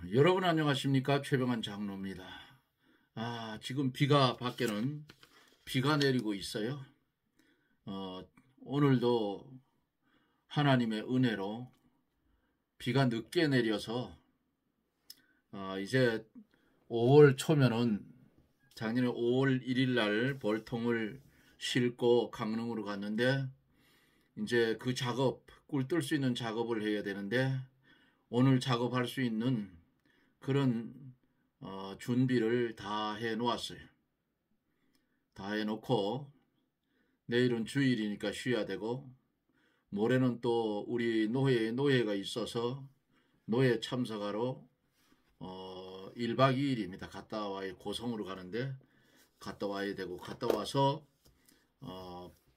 여러분 안녕하십니까? 최병환 장로입니다. 지금 밖에는 비가 내리고 있어요. 오늘도 하나님의 은혜로 비가 늦게 내려서 이제 5월 초면은 작년에 5월 1일 날 벌통을 싣고 강릉으로 갔는데 이제 그 작업, 꿀 뜰 수 있는 작업을 해야 되는데 오늘 작업할 수 있는 그런 준비를 다 해 놓았어요. 다 해 놓고 내일은 주일이니까 쉬어야 되고 모레는 또 우리 노예가 있어서 노예 참석하러 1박 2일입니다. 갔다 와야 고성으로 가는데 갔다 와야 되고 갔다 와서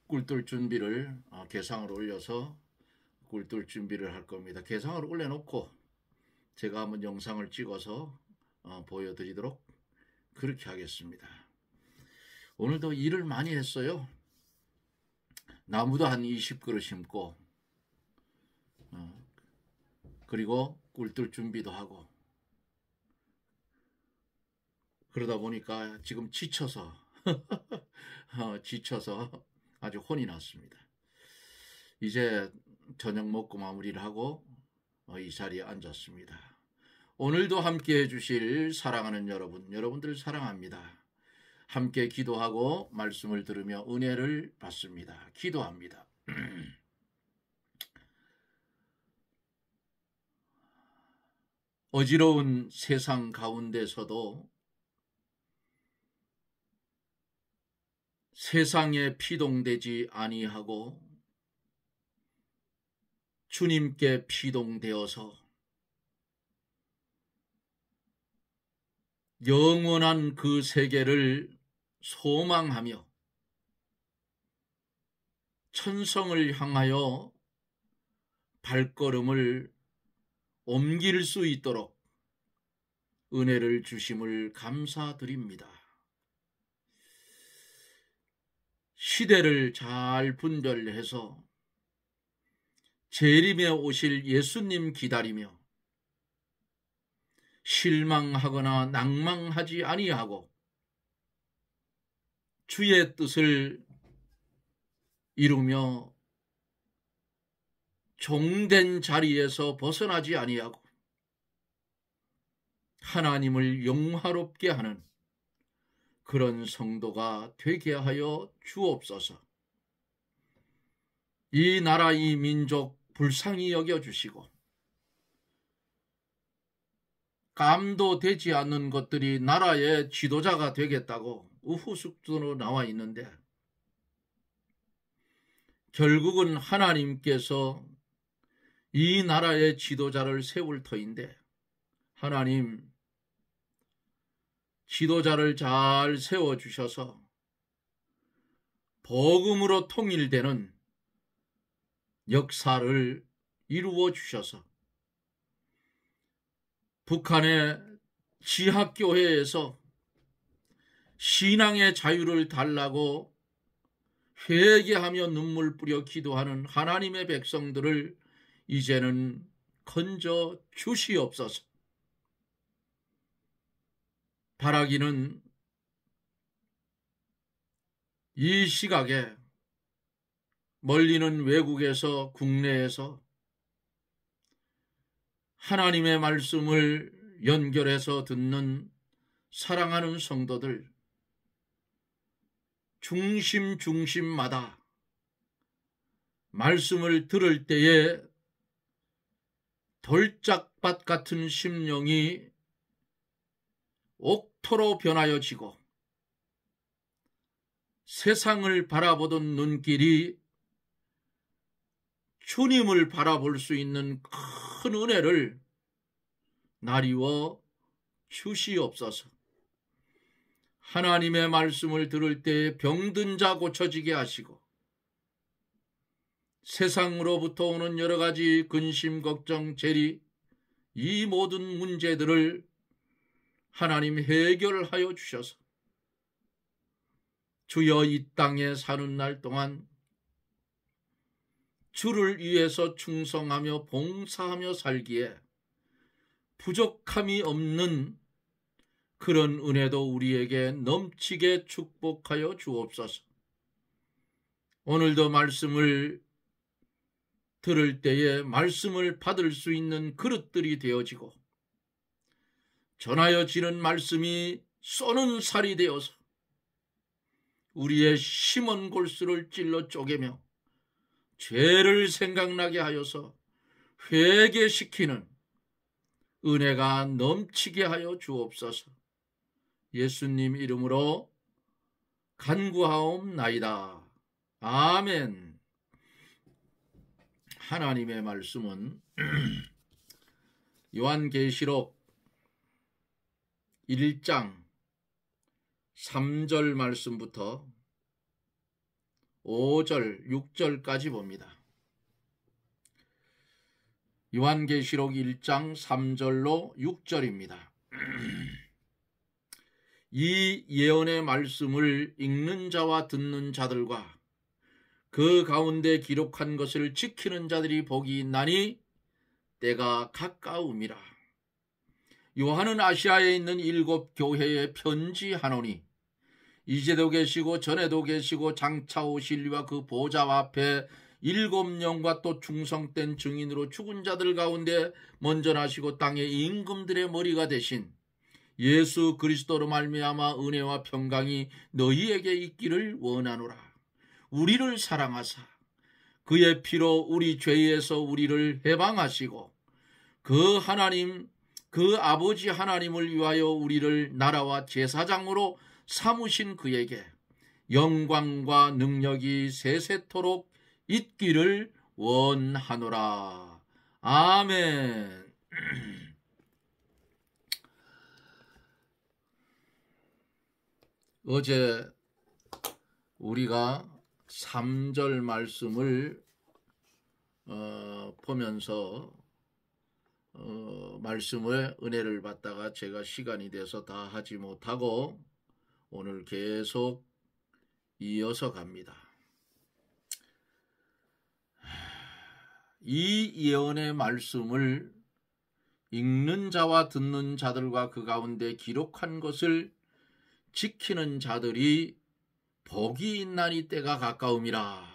꿀뜰 준비를 개상을 올려서 꿀뜰 준비를 할 겁니다. 개상을 올려놓고 제가 한번 영상을 찍어서 보여드리도록 그렇게 하겠습니다. 오늘도 일을 많이 했어요. 나무도 한 20그루 심고 그리고 꿀뜰 준비도 하고 그러다 보니까 지금 지쳐서 아주 혼이 났습니다. 이제 저녁 먹고 마무리를 하고 이 자리에 앉았습니다. 오늘도 함께 해주실 사랑하는 여러분들 사랑합니다. 함께 기도하고 말씀을 들으며 은혜를 받습니다. 기도합니다. 어지러운 세상 가운데서도 세상에 피동되지 아니하고 주님께 피동되어서 영원한 그 세계를 소망하며 천성을 향하여 발걸음을 옮길 수 있도록 은혜를 주심을 감사드립니다. 시대를 잘 분별해서 재림에 오실 예수님 기다리며 실망하거나 낭망하지 아니하고 주의 뜻을 이루며 종된 자리에서 벗어나지 아니하고 하나님을 영화롭게 하는 그런 성도가 되게 하여 주옵소서. 이 나라 이 민족 불쌍히 여겨주시고 감도 되지 않는 것들이 나라의 지도자가 되겠다고 우후숙두로 나와 있는데 결국은 하나님께서 이 나라의 지도자를 세울 터인데 하나님 지도자를 잘 세워주셔서 복음으로 통일되는 역사를 이루어 주셔서 북한의 지학교회에서 신앙의 자유를 달라고 회개하며 눈물 뿌려 기도하는 하나님의 백성들을 이제는 건져 주시옵소서. 바라기는 이 시각에 멀리는 외국에서 국내에서 하나님의 말씀을 연결해서 듣는 사랑하는 성도들 중심마다 말씀을 들을 때에 돌짝밭 같은 심령이 옥토로 변하여지고 세상을 바라보던 눈길이 주님을 바라볼 수 있는 큰 은혜를 나리워 주시옵소서. 하나님의 말씀을 들을 때 병든 자 고쳐지게 하시고 세상으로부터 오는 여러 가지 근심, 걱정, 재리 이 모든 문제들을 하나님 해결하여 주셔서 주여 이 땅에 사는 날 동안 주를 위해서 충성하며 봉사하며 살기에 부족함이 없는 그런 은혜도 우리에게 넘치게 축복하여 주옵소서. 오늘도 말씀을 들을 때에 말씀을 받을 수 있는 그릇들이 되어지고 전하여지는 말씀이 쏘는 살이 되어서 우리의 심은 골수를 찔러 쪼개며 죄를 생각나게 하여서 회개시키는 은혜가 넘치게 하여 주옵소서. 예수님 이름으로 간구하옵나이다. 아멘. 하나님의 말씀은 요한계시록 1장 3절 말씀부터 5절, 6절까지 봅니다. 요한계시록 1장 3절로 6절입니다. 이 예언의 말씀을 읽는 자와 듣는 자들과 그 가운데 기록한 것을 지키는 자들이 복이 있나니 때가 가까움이라. 요한은 아시아에 있는 7 교회에 편지하노니 이제도 계시고 전에도 계시고 장차 오실 이와 그 보좌 앞에 7영과 또 충성된 증인으로 죽은 자들 가운데 먼저 나시고 땅의 임금들의 머리가 되신 예수 그리스도로 말미암아 은혜와 평강이 너희에게 있기를 원하노라. 우리를 사랑하사 그의 피로 우리 죄에서 우리를 해방하시고 그 하나님 그 아버지 하나님을 위하여 우리를 나라와 제사장으로 삼으신 그에게 영광과 능력이 세세토록 있기를 원하노라. 아멘. 어제 우리가 3절 말씀을 보면서 말씀의 은혜를 받다가 제가 시간이 돼서 다 하지 못하고 오늘 계속 이어서 갑니다. 이 예언의 말씀을 읽는 자와 듣는 자들과 그 가운데 기록한 것을 지키는 자들이 복이 있나니 때가 가까움이라.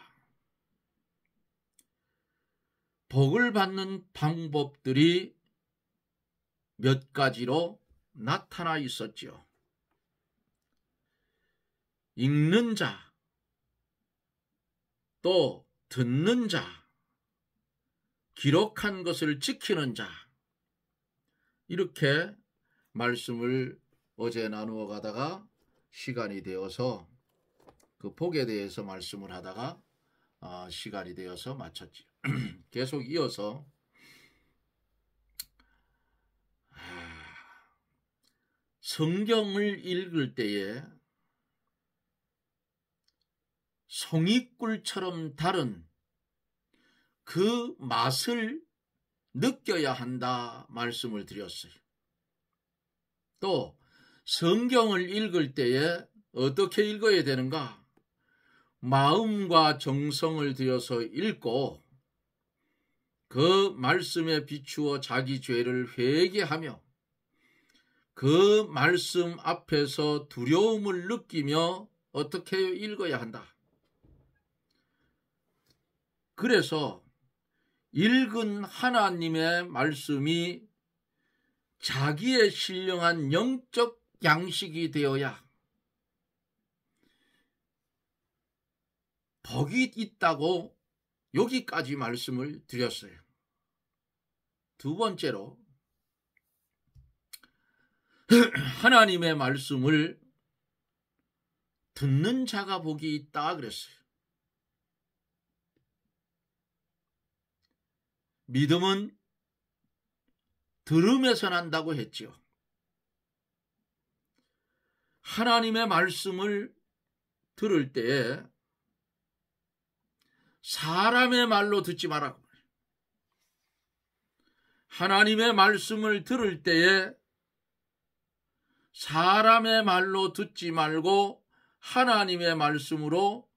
복을 받는 방법들이 몇 가지로 나타나 있었지요. 읽는 자, 또 듣는 자, 기록한 것을 지키는 자, 이렇게 말씀을 어제 나누어 가다가 시간이 되어서 그 복에 대해서 말씀을 하다가 시간이 되어서 마쳤지요. 계속 이어서 성경을 읽을 때에 송이꿀처럼 다른 그 맛을 느껴야 한다 말씀을 드렸어요. 또 성경을 읽을 때에 어떻게 읽어야 되는가? 마음과 정성을 들여서 읽고 그 말씀에 비추어 자기 죄를 회개하며 그 말씀 앞에서 두려움을 느끼며 어떻게 읽어야 한다. 그래서 읽은 하나님의 말씀이 자기의 신령한 영적 양식이 되어야 복이 있다고 여기까지 말씀을 드렸어요. 두 번째로 하나님의 말씀을 듣는 자가 복이 있다 그랬어요. 믿음은 들음에서 난다고 했지요. 하나님의 말씀을 들을 때에 사람의 말로 듣지 말라고. 하나님의 말씀을 들을 때에 사람의 말로 듣지 말고 하나님의 말씀으로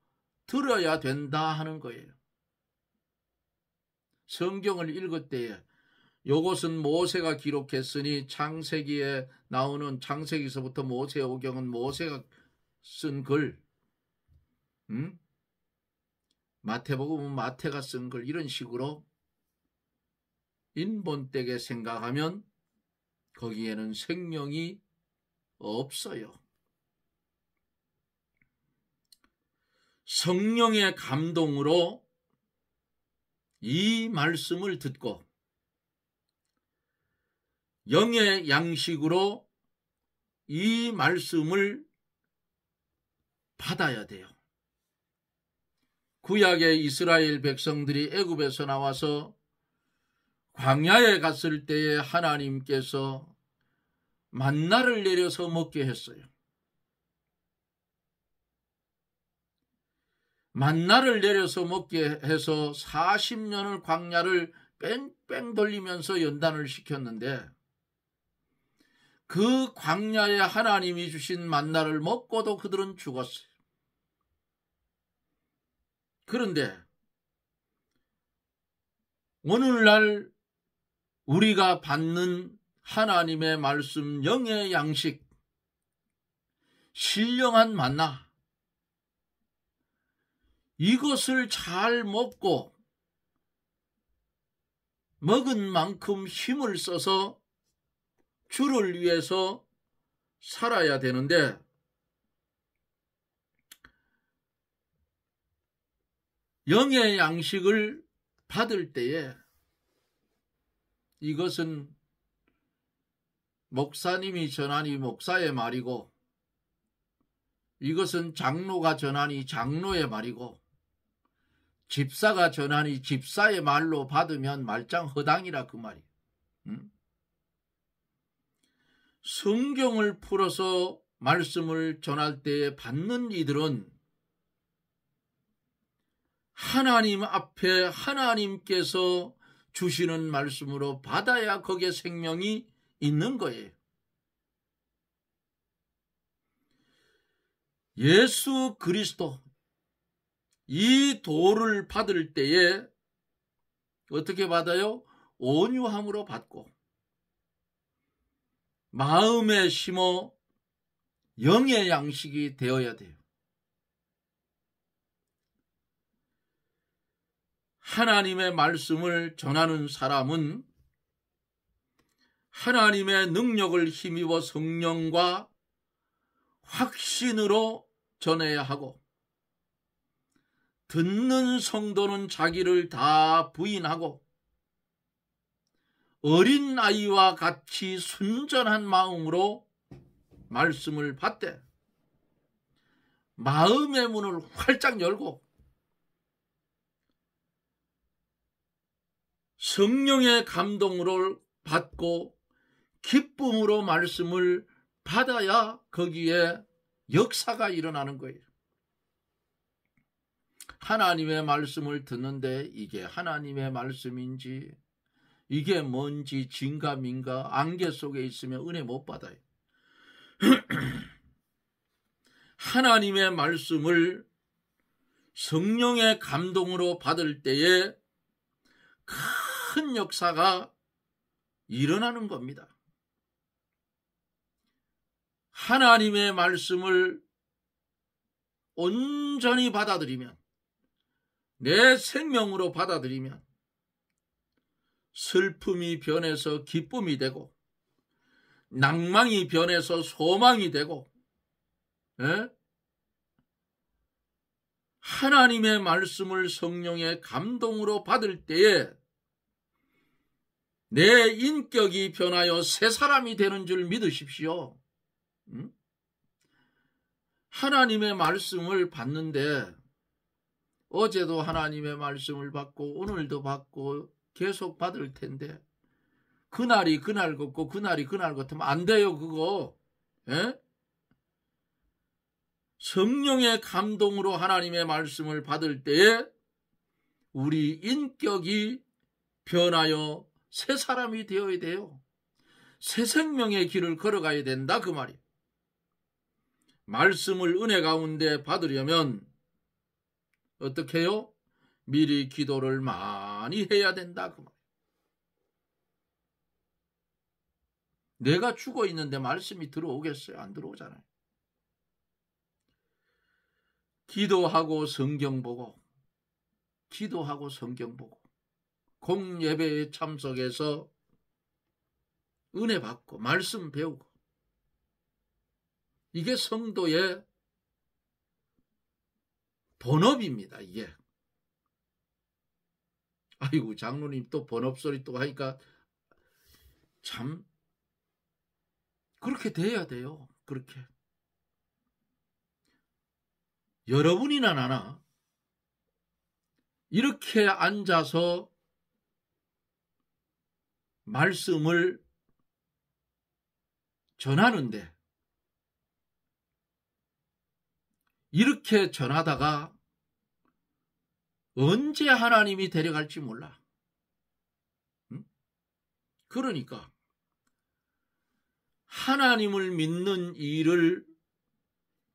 들어야 된다 하는 거예요. 성경을 읽을 때에 요것은 모세가 기록했으니 창세기에 나오는 창세기서부터 모세오경은 모세가 쓴 글, 마태복음은 마태가 쓴 글, 이런 식으로 인본되게 생각하면 거기에는 생명이 없어요. 성령의 감동으로 이 말씀을 듣고 영의 양식으로 이 말씀을 받아야 돼요. 구약의 이스라엘 백성들이 애굽에서 나와서 광야에 갔을 때에 하나님께서 만나를 내려서 먹게 했어요. 만나를 내려서 먹게 해서 40년을 광야를 뺑뺑 돌리면서 연단을 시켰는데 그 광야에 하나님이 주신 만나를 먹고도 그들은 죽었어요. 그런데 오늘날 우리가 받는 하나님의 말씀, 영의 양식, 신령한 만나, 이것을 잘 먹고 먹은 만큼 힘을 써서 주를 위해서 살아야 되는데 영의 양식을 받을 때에 이것은 목사님이 전하니 목사의 말이고 이것은 장로가 전하니 장로의 말이고 집사가 전하니 집사의 말로 받으면 말짱 허당이라 그 말이에요. 성경을 풀어서 말씀을 전할 때에 받는 이들은 하나님 앞에 하나님께서 주시는 말씀으로 받아야 거기에 생명이 있는 거예요. 예수 그리스도 이 도를 받을 때에 어떻게 받아요? 온유함으로 받고 마음에 심어 영의 양식이 되어야 돼요. 하나님의 말씀을 전하는 사람은 하나님의 능력을 힘입어 성령과 확신으로 전해야 하고 듣는 성도는 자기를 다 부인하고 어린 아이와 같이 순전한 마음으로 말씀을 받되 마음의 문을 활짝 열고 성령의 감동으로 받고 기쁨으로 말씀을 받아야 거기에 역사가 일어나는 거예요. 하나님의 말씀을 듣는데 이게 하나님의 말씀인지 이게 뭔지 진가민가 안개 속에 있으면 은혜 못 받아요. 하나님의 말씀을 성령의 감동으로 받을 때에 큰 역사가 일어나는 겁니다. 하나님의 말씀을 온전히 받아들이면 내 생명으로 받아들이면 슬픔이 변해서 기쁨이 되고 낭망이 변해서 소망이 되고 하나님의 말씀을 성령의 감동으로 받을 때에 내 인격이 변하여 새 사람이 되는 줄 믿으십시오. 하나님의 말씀을 받는데 어제도 하나님의 말씀을 받고 오늘도 받고 계속 받을 텐데 그날이 그날 같고 그날이 그날 같으면 안 돼요. 그거 성령의 감동으로 하나님의 말씀을 받을 때에 우리 인격이 변하여 새 사람이 되어야 돼요. 새 생명의 길을 걸어가야 된다 그 말이에요. 말씀을 은혜 가운데 받으려면 어떻게 해요? 미리 기도를 많이 해야 된다 그 말이에요. 내가 죽어 있는데 말씀이 들어오겠어요? 안 들어오잖아요. 기도하고 성경 보고, 기도하고 성경 보고, 공예배에 참석해서 은혜 받고 말씀 배우고, 이게 성도의 본업입니다. 이게. 아이고, 장로님 또 본업 소리 또 하니까 참 그렇게 돼야 돼요. 그렇게. 여러분이나 나나 이렇게 앉아서 말씀을 전하는데, 이렇게 전하다가 언제 하나님이 데려갈지 몰라. 응? 그러니까 하나님을 믿는 일을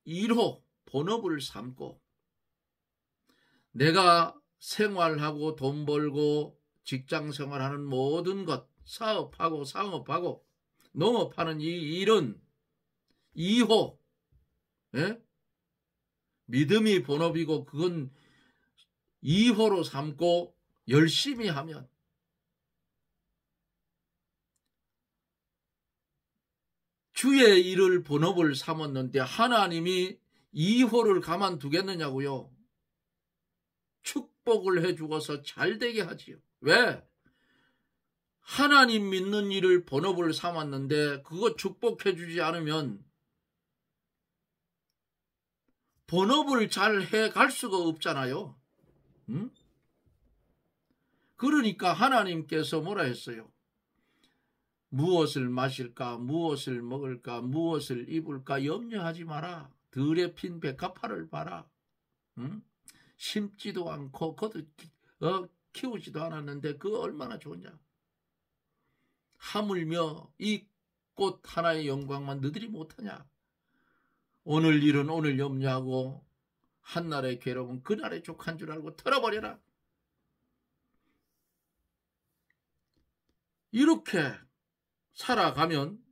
일호 본업을 삼고, 내가 생활하고 돈 벌고 직장 생활하는 모든 것, 사업하고 상업하고 농업하는 이 일은 2호, 예? 믿음이 본업이고 그건 2호로 삼고 열심히 하면 주의 일을 본업을 삼았는데 하나님이 2호를 가만두겠느냐고요. 축복을 해주어서 잘되게 하지요. 왜? 하나님 믿는 일을 본업을 삼았는데 그거 축복해주지 않으면 본업을 잘 해갈 수가 없잖아요. 응? 그러니까 하나님께서 뭐라 했어요? 무엇을 마실까, 무엇을 먹을까, 무엇을 입을까 염려하지 마라. 들에 핀 백합화를 봐라. 응? 심지도 않고 키우지도 않았는데 그거 얼마나 좋냐. 하물며 이 꽃 하나의 영광만 너희들이 못하냐. 오늘 일은 오늘 염려하고 한날의 괴로움은 그날의 족한 줄 알고 털어버려라. 이렇게 살아가면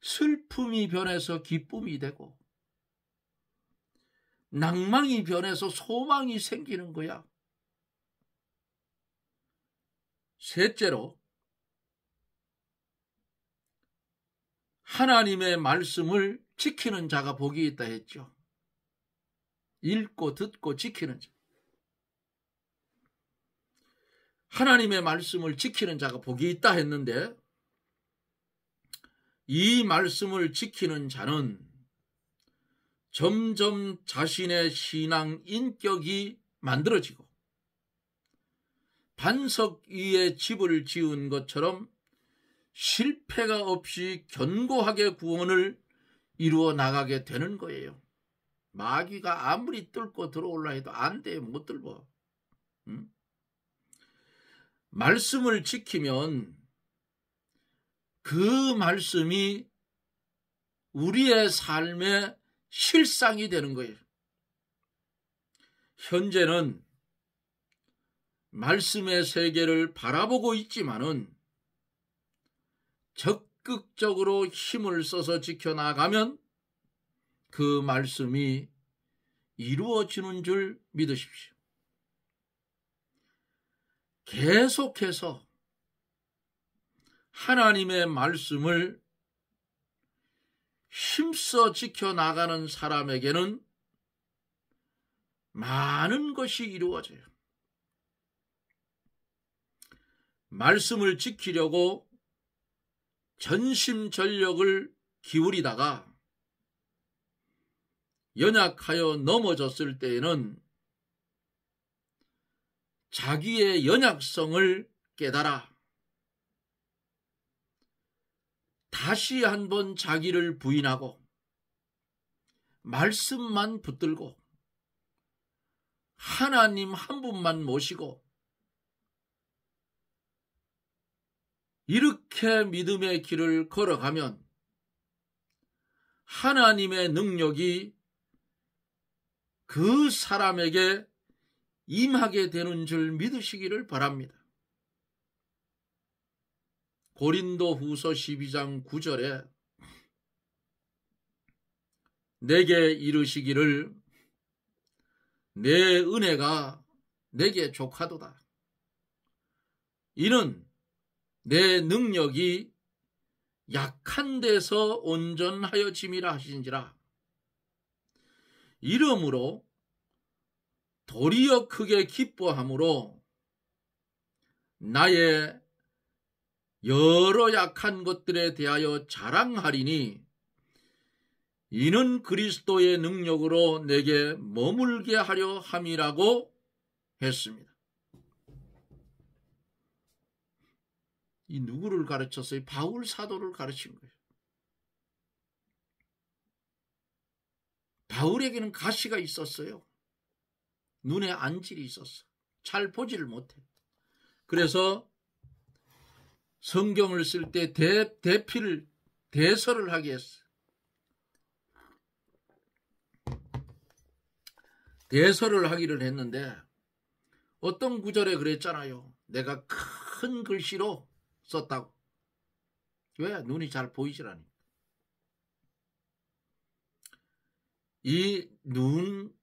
슬픔이 변해서 기쁨이 되고 낭망이 변해서 소망이 생기는 거야. 셋째로, 하나님의 말씀을 지키는 자가 복이 있다 했죠. 읽고 듣고 지키는 자. 하나님의 말씀을 지키는 자가 복이 있다 했는데, 이 말씀을 지키는 자는 점점 자신의 신앙 인격이 만들어지고 반석 위에 집을 지은 것처럼 실패가 없이 견고하게 구원을 이루어 나가게 되는 거예요. 마귀가 아무리 뚫고 들어올라 해도 안 돼, 못 들어. 응? 말씀을 지키면 그 말씀이 우리의 삶의 실상이 되는 거예요. 현재는 말씀의 세계를 바라보고 있지만은 적극적으로 힘을 써서 지켜나가면 그 말씀이 이루어지는 줄 믿으십시오. 계속해서 하나님의 말씀을 힘써 지켜나가는 사람에게는 많은 것이 이루어져요. 말씀을 지키려고 전심전력을 기울이다가 연약하여 넘어졌을 때에는 자기의 연약성을 깨달아 다시 한번 자기를 부인하고 말씀만 붙들고 하나님 한 분만 모시고 이렇게 믿음의 길을 걸어가면 하나님의 능력이 그 사람에게 임하게 되는 줄 믿으시기를 바랍니다. 고린도후서 12장 9절에 내게 이르시기를 내 은혜가 내게 족하도다. 이는 내 능력이 약한 데서 온전하여짐이라 하신지라. 이러므로 도리어 크게 기뻐함으로 나의 여러 약한 것들에 대하여 자랑하리니 이는 그리스도의 능력으로 내게 머물게 하려 함이라고 했습니다. 이 누구를 가르쳤어요? 바울 사도를 가르친 거예요. 바울에게는 가시가 있었어요. 눈에 안질이 있었어. 잘 보지를 못해. 그래서 성경을 쓸 때 대설을 하게 했어. 대설을 하기를 했는데 어떤 구절에 그랬잖아요. 내가 큰 글씨로 썼다고. 왜? 눈이 잘 보이질 않으니까. 이 눈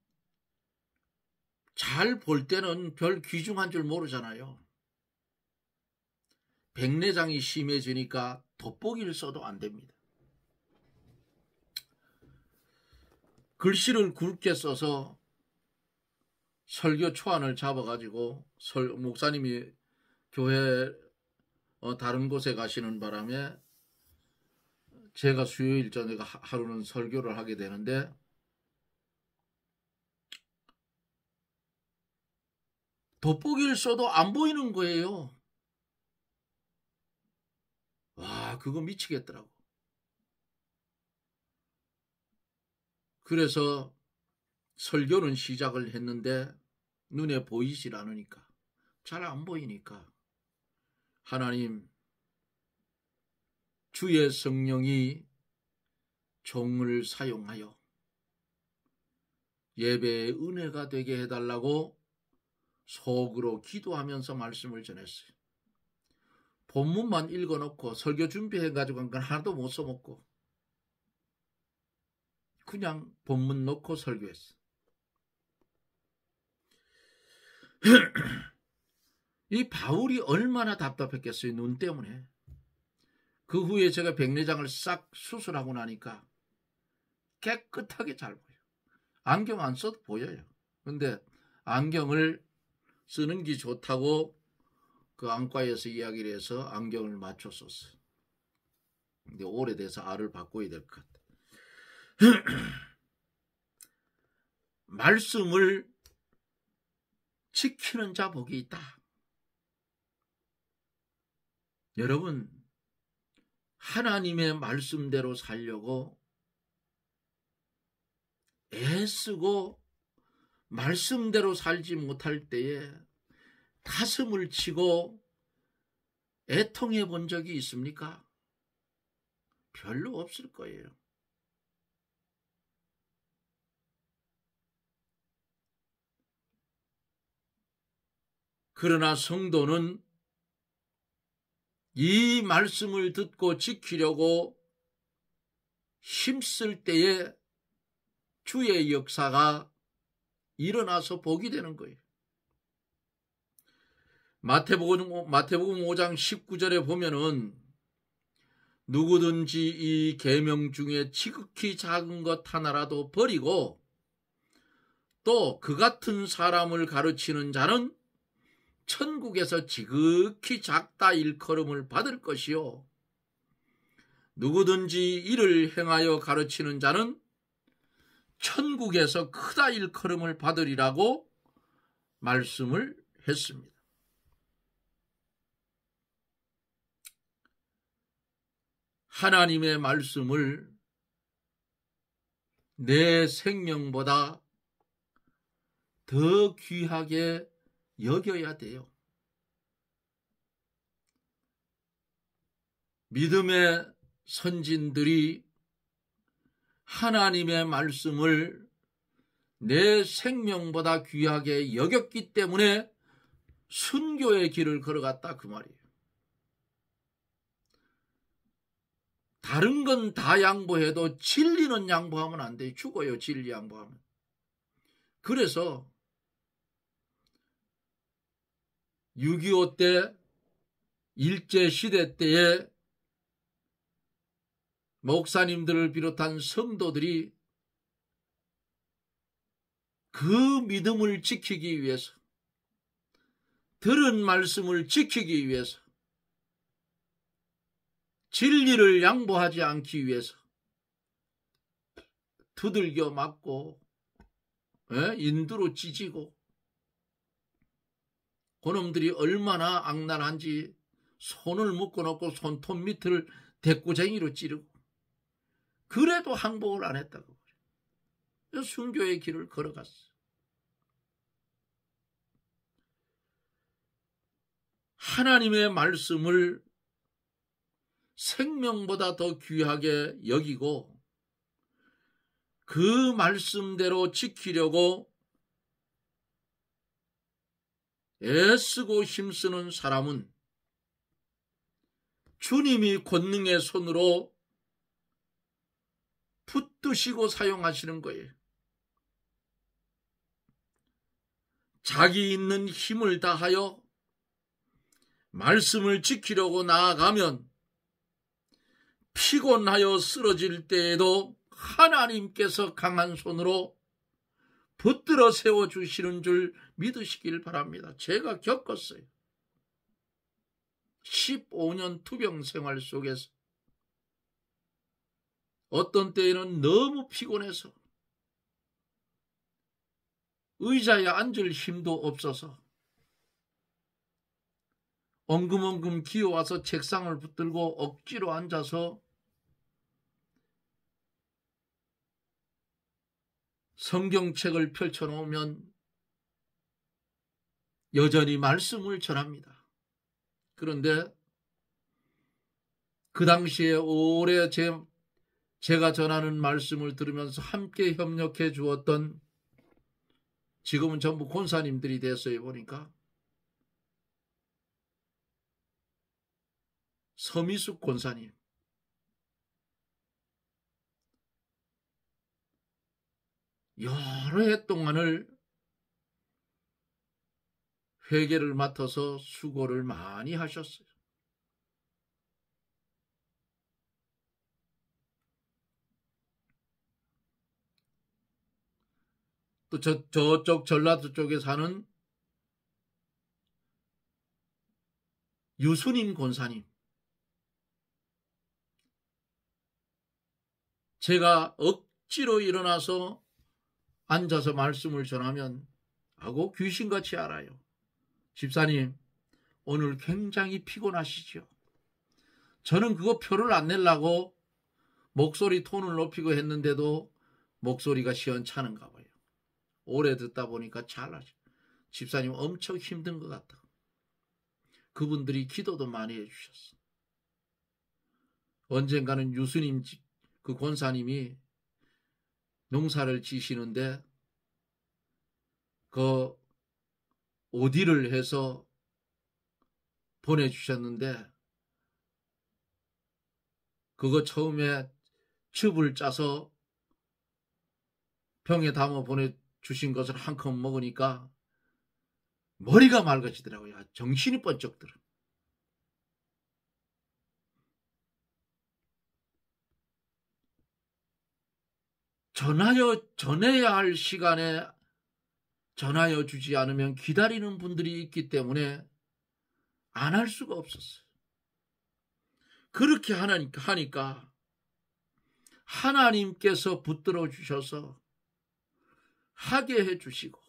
잘 볼 때는 별 귀중한 줄 모르잖아요. 백내장이 심해지니까 돋보기를 써도 안 됩니다. 글씨를 굵게 써서 설교 초안을 잡아가지고 목사님이 교회 다른 곳에 가시는 바람에 제가 수요일 저녁 하루는 설교를 하게 되는데 돋보기를 써도 안 보이는 거예요. 와, 그거 미치겠더라고. 그래서 설교는 시작을 했는데 눈에 보이질 않으니까, 잘 안 보이니까 하나님, 주의 성령이 종을 사용하여 예배의 은혜가 되게 해달라고 속으로 기도하면서 말씀을 전했어요. 본문만 읽어놓고 설교 준비해가지고 간 건 하나도 못 써먹고 그냥 본문 놓고 설교했어. 이 바울이 얼마나 답답했겠어요. 눈 때문에. 그 후에 제가 백내장을 싹 수술하고 나니까 깨끗하게 잘 보여요. 안경 안 써도 보여요. 근데 안경을 쓰는 게 좋다고 그 안과에서 이야기를 해서 안경을 맞춰 썼어요. 근데 오래돼서 알을 바꿔야 될 것 같아요. 말씀을 지키는 자 복이 있다. 여러분, 하나님의 말씀대로 살려고 애쓰고 말씀대로 살지 못할 때에 가슴을 치고 애통해 본 적이 있습니까? 별로 없을 거예요. 그러나 성도는 이 말씀을 듣고 지키려고 힘쓸 때에 주의 역사가 일어나서 복이 되는 거예요. 마태복음 5장 19절에 보면은 누구든지 이 계명 중에 지극히 작은 것 하나라도 버리고 또 그 같은 사람을 가르치는 자는 천국에서 지극히 작다 일컬음을 받을 것이요 누구든지 이를 행하여 가르치는 자는 천국에서 크다 일컬음을 받으리라고 말씀을 했습니다. 하나님의 말씀을 내 생명보다 더 귀하게 여겨야 돼요. 믿음의 선진들이 하나님의 말씀을 내 생명보다 귀하게 여겼기 때문에 순교의 길을 걸어갔다 그 말이에요. 다른 건 다 양보해도 진리는 양보하면 안 돼. 죽어요, 진리 양보하면. 그래서 6.25 때 일제시대 때에 목사님들을 비롯한 성도들이 그 믿음을 지키기 위해서, 들은 말씀을 지키기 위해서, 진리를 양보하지 않기 위해서 두들겨 맞고 인두로 찢이고, 그놈들이 얼마나 악랄한지 손을 묶어놓고 손톱 밑을 대꾸쟁이로 찌르고, 그래도 항복을 안 했다고. 순교의 길을 걸어갔어. 하나님의 말씀을 생명보다 더 귀하게 여기고 그 말씀대로 지키려고 애쓰고 힘쓰는 사람은 주님이 권능의 손으로 붙드시고 사용하시는 거예요. 자기 있는 힘을 다하여 말씀을 지키려고 나아가면 피곤하여 쓰러질 때에도 하나님께서 강한 손으로 붙들어 세워주시는 줄 믿으시길 바랍니다. 제가 겪었어요. 15년 투병 생활 속에서 어떤 때에는 너무 피곤해서 의자에 앉을 힘도 없어서 엉금엉금 기어와서 책상을 붙들고 억지로 앉아서 성경책을 펼쳐놓으면 여전히 말씀을 전합니다. 그런데 그 당시에 오래 제가 전하는 말씀을 들으면서 함께 협력해 주었던, 지금은 전부 권사님들이 됐어요. 보니까 서미숙 권사님, 여러 해 동안을 회개를 맡아서 수고를 많이 하셨어요. 또 저쪽 전라도 쪽에 사는 유수님 권사님, 제가 억지로 일어나서 앉아서 말씀을 전하면 하고 귀신같이 알아요. 집사님, 오늘 굉장히 피곤하시죠? 저는 그거 표를 안 내려고 목소리 톤을 높이고 했는데도 목소리가 시원찮은가 봐요. 오래 듣다 보니까 잘하죠. 집사님 엄청 힘든 것 같다. 그분들이 기도도 많이 해주셨어. 언젠가는 유수님 그 권사님이 농사를 지시는데 그 오디를 해서 보내주셨는데, 그거 처음에 즙을 짜서 병에 담아 보내주신 것을 한 컵 먹으니까 머리가 맑아지더라고요. 정신이 번쩍 들어. 전해야 할 시간에 전하여 주지 않으면 기다리는 분들이 있기 때문에 안 할 수가 없었어요. 그렇게 하니까 하나님께서 붙들어 주셔서 하게 해주시고,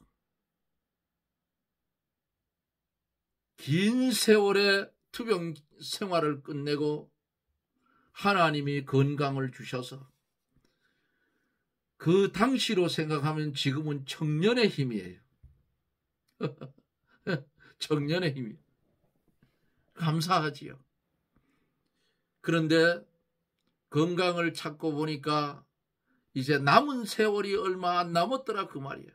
긴 세월의 투병 생활을 끝내고 하나님이 건강을 주셔서, 그 당시로 생각하면 지금은 청년의 힘이에요. 청년의 힘이에요. 감사하지요. 그런데 건강을 찾고 보니까 이제 남은 세월이 얼마 안 남았더라 그 말이에요.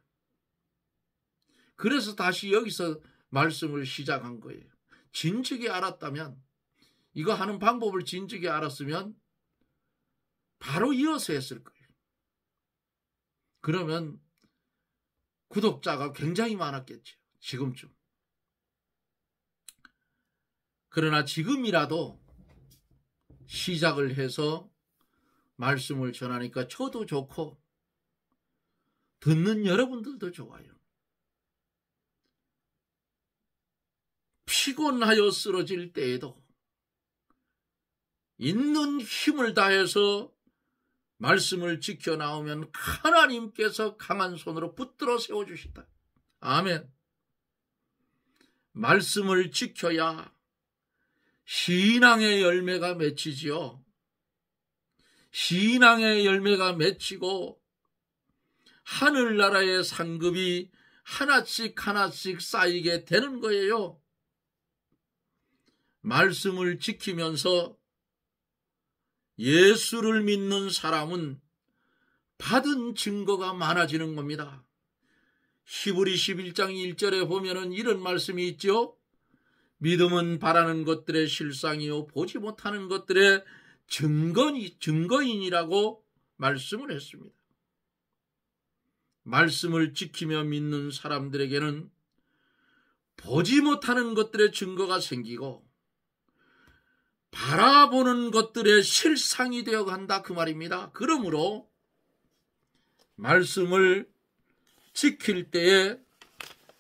그래서 다시 여기서 말씀을 시작한 거예요. 진즉에 알았다면, 이거 하는 방법을 진즉에 알았으면 바로 이어서 했을 거예요. 그러면 구독자가 굉장히 많았겠죠. 지금쯤. 그러나 지금이라도 시작을 해서 말씀을 전하니까 저도 좋고 듣는 여러분들도 좋아요. 피곤하여 쓰러질 때에도 있는 힘을 다해서 말씀을 지켜 나오면 하나님께서 강한 손으로 붙들어 세워주신다. 아멘. 말씀을 지켜야 신앙의 열매가 맺히지요. 신앙의 열매가 맺히고 하늘나라의 상급이 하나씩 하나씩 쌓이게 되는 거예요. 말씀을 지키면서 예수를 믿는 사람은 받은 증거가 많아지는 겁니다. 히브리 11장 1절에 보면은 이런 말씀이 있죠. 믿음은 바라는 것들의 실상이요 보지 못하는 것들의 증거인이라고 말씀을 했습니다. 말씀을 지키며 믿는 사람들에게는 보지 못하는 것들의 증거가 생기고 바라보는 것들의 실상이 되어 간다 그 말입니다. 그러므로 말씀을 지킬 때에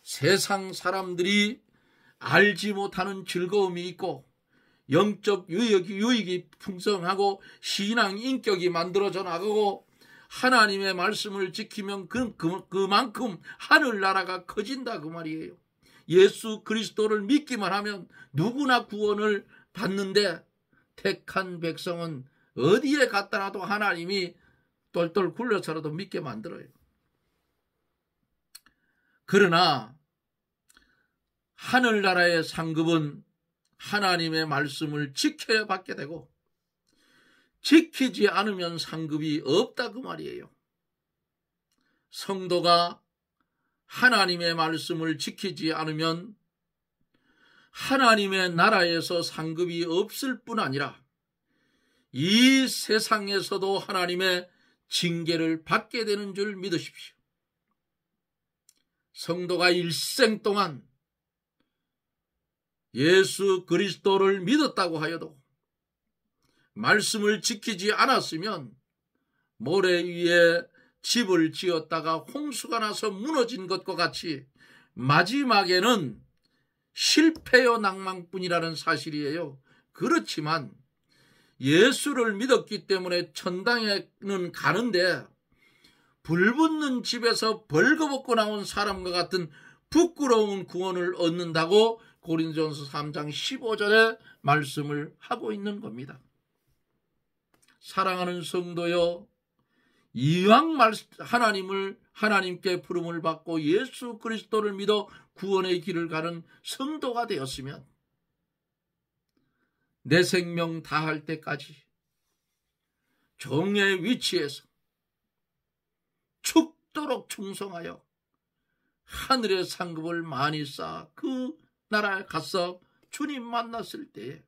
세상 사람들이 알지 못하는 즐거움이 있고 영적 유익이 풍성하고 신앙 인격이 만들어져 나가고 하나님의 말씀을 지키면 그만큼 하늘나라가 커진다 그 말이에요. 예수 그리스도를 믿기만 하면 누구나 구원을 받는데 택한 백성은 어디에 갖다 놔도 하나님이 똘똘 굴려서라도 믿게 만들어요. 그러나 하늘나라의 상급은 하나님의 말씀을 지켜야 받게 되고 지키지 않으면 상급이 없다 그 말이에요. 성도가 하나님의 말씀을 지키지 않으면 하나님의 나라에서 상급이 없을 뿐 아니라 이 세상에서도 하나님의 징계를 받게 되는 줄 믿으십시오. 성도가 일생 동안 예수 그리스도를 믿었다고 하여도 말씀을 지키지 않았으면 모래 위에 집을 지었다가 홍수가 나서 무너진 것과 같이 마지막에는 실패요 낭망뿐이라는 사실이에요. 그렇지만 예수를 믿었기 때문에 천당에는 가는데 불 붙는 집에서 벌거벗고 나온 사람과 같은 부끄러운 구원을 얻는다고 고린도전서 3장 15절에 말씀을 하고 있는 겁니다. 사랑하는 성도여, 이왕 하나님께 부름을 받고 예수 그리스도를 믿어 구원의 길을 가는 성도가 되었으면 내 생명 다할 때까지 종의 위치에서 죽도록 충성하여 하늘의 상급을 많이 쌓아 그 나라에 가서 주님 만났을 때에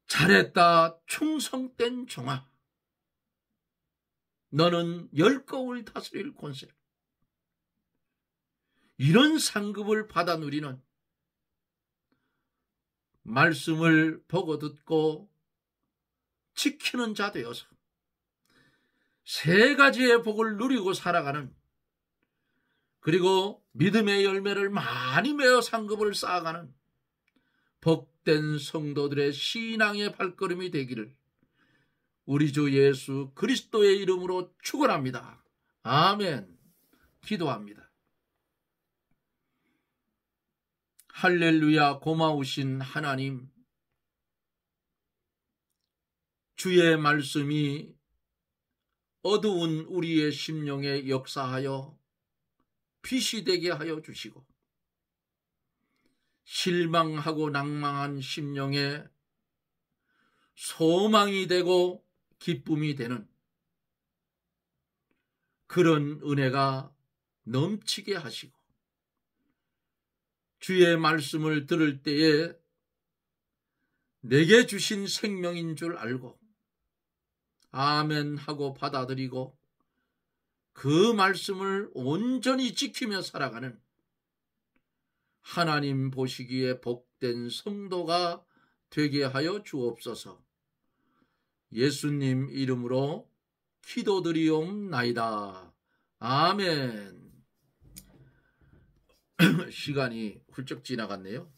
잘했다 충성된 종아, 너는 10거울 다스릴 권세, 이런 상급을 받아 누리는 말씀을 보고 듣고 지키는 자 되어서 세 가지의 복을 누리고 살아가는, 그리고 믿음의 열매를 많이 메어 상급을 쌓아가는 복된 성도들의 신앙의 발걸음이 되기를 우리 주 예수 그리스도의 이름으로 축원합니다. 아멘. 기도합니다. 할렐루야. 고마우신 하나님, 주의 말씀이 어두운 우리의 심령에 역사하여 빛이 되게 하여 주시고 실망하고 낭망한 심령에 소망이 되고 기쁨이 되는 그런 은혜가 넘치게 하시고 주의 말씀을 들을 때에 내게 주신 생명인 줄 알고 아멘 하고 받아들이고 그 말씀을 온전히 지키며 살아가는 하나님 보시기에 복된 성도가 되게 하여 주옵소서. 예수님 이름으로 기도드리옵나이다. 아멘. 시간이 훌쩍 지나갔네요.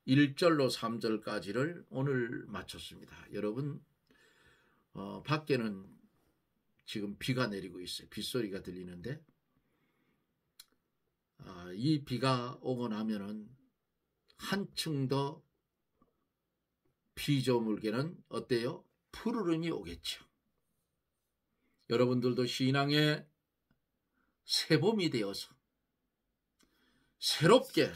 1절로 3절까지를 오늘 마쳤습니다. 여러분, 밖에는 지금 비가 내리고 있어요. 빗소리가 들리는데, 이 비가 오고 나면은 한층 더 피조물개는 어때요? 푸르름이 오겠죠. 여러분들도 신앙의 새봄이 되어서 새롭게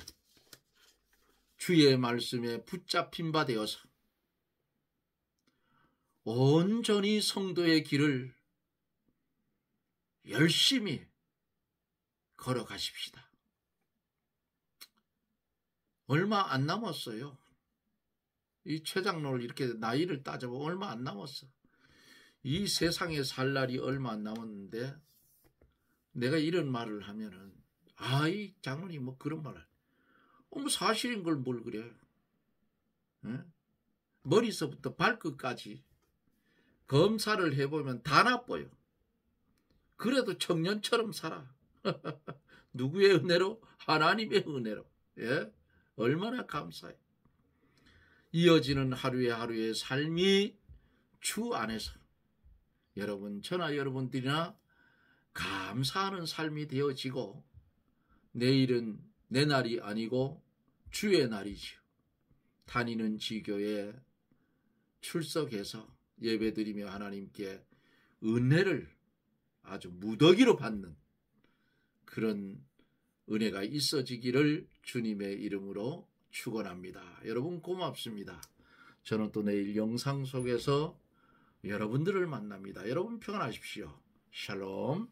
주의 말씀에 붙잡힌 바 되어서 온전히 성도의 길을 열심히 걸어가십시다. 얼마 안 남았어요. 이 최장로를 이렇게 나이를 따져보면 얼마 안 남았어. 이 세상에 살 날이 얼마 안 남았는데 내가 이런 말을 하면은 이 장로님 뭐 그런 말을 사실인 걸 뭘 그래. 에? 머리서부터 발끝까지 검사를 해보면 다 나빠요. 그래도 청년처럼 살아. 누구의 은혜로? 하나님의 은혜로. 예? 얼마나 감사해. 이어지는 하루의 하루의 삶이 주 안에서 여러분, 저나 여러분들이나 감사하는 삶이 되어지고 내일은 내 날이 아니고 주의 날이지요. 다니는 지교에 출석해서 예배드리며 하나님께 은혜를 아주 무더기로 받는 그런 은혜가 있어지기를 주님의 이름으로 축원합니다. 여러분 고맙습니다. 저는 또 내일 영상 속에서 여러분들을 만납니다. 여러분 평안하십시오. 샬롬.